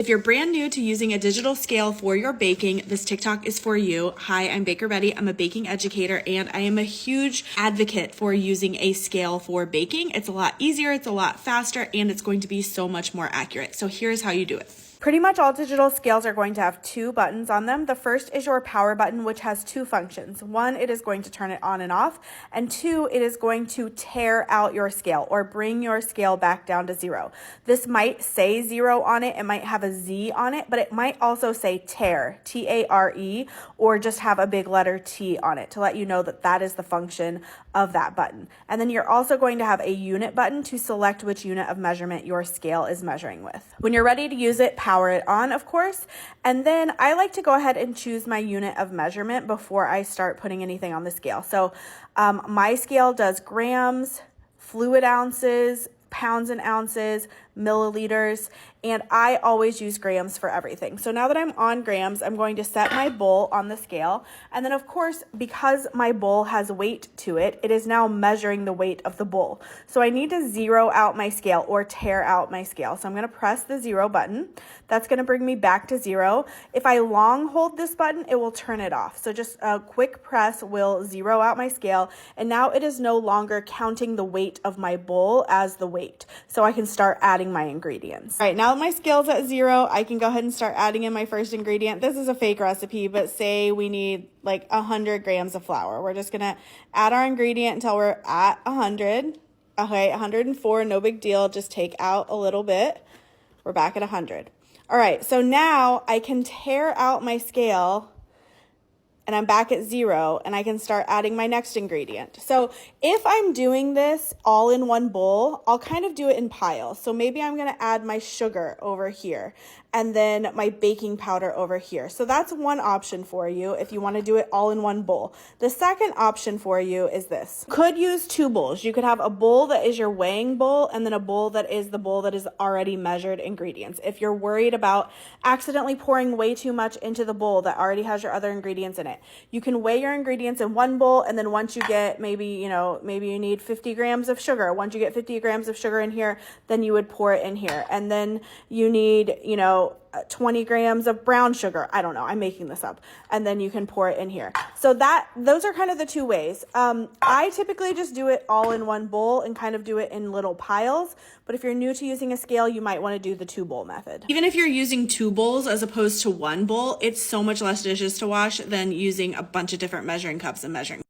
If you're brand new to using a digital scale for your baking, this TikTok is for you. Hi, I'm Baker Betty. I'm a baking educator and I am a huge advocate for using a scale for baking. It's a lot easier, it's a lot faster, and it's going to be so much more accurate. So here's how you do it. Pretty much all digital scales are going to have two buttons on them. The first is your power button, which has two functions. One, it is going to turn it on and off, and two, it is going to tear out your scale or bring your scale back down to zero. This might say 0 on it, it might have a Z on it, but it might also say tare, T-A-R-E, or just have a big letter T on it to let you know that that is the function of that button. And then you're also going to have a unit button to select which unit of measurement your scale is measuring with. When you're ready to use it, power it on, of course. And then I like to go ahead and choose my unit of measurement before I start putting anything on the scale. So my scale does grams, fluid ounces, pounds and ounces, milliliters, and I always use grams for everything. So now that I'm on grams, I'm going to set my bowl on the scale. And then of course, because my bowl has weight to it, it is now measuring the weight of the bowl. So I need to zero out my scale or tear out my scale. So I'm going to press the 0 button. That's going to bring me back to 0. If I long hold this button, it will turn it off. So just a quick press will zero out my scale. And now it is no longer counting the weight of my bowl as the weight. So I can start adding my ingredients. All right, now that my scale's at 0, I can go ahead and start adding in my first ingredient. This is a fake recipe, but say we need like 100 grams of flour. We're just gonna add our ingredient until we're at 100. Okay, 104, no big deal. Just take out a little bit. We're back at 100. All right, so now I can tear out my scale and I'm back at 0 and I can start adding my next ingredient. So if I'm doing this all in one bowl, I'll kind of do it in piles. So maybe I'm gonna add my sugar over here and then my baking powder over here. So that's one option for you if you wanna do it all in one bowl. The second option for you is this. You could use two bowls. You could have a bowl that is your weighing bowl and then a bowl that is the bowl that is already measured ingredients. If you're worried about accidentally pouring way too much into the bowl that already has your other ingredients in it, you can weigh your ingredients in one bowl, and then once you get maybe you need 50 grams of sugar. Once you get 50 grams of sugar in here, then you would pour it in here. And then you need, 20 grams of brown sugar. I don't know, I'm making this up. And then you can pour it in here. So those are kind of the two ways. I typically just do it all in one bowl and kind of do it in little piles. But if you're new to using a scale, you might want to do the 2 bowl method. Even if you're using 2 bowls as opposed to 1 bowl, it's so much less dishes to wash than using a bunch of different measuring cups and measuring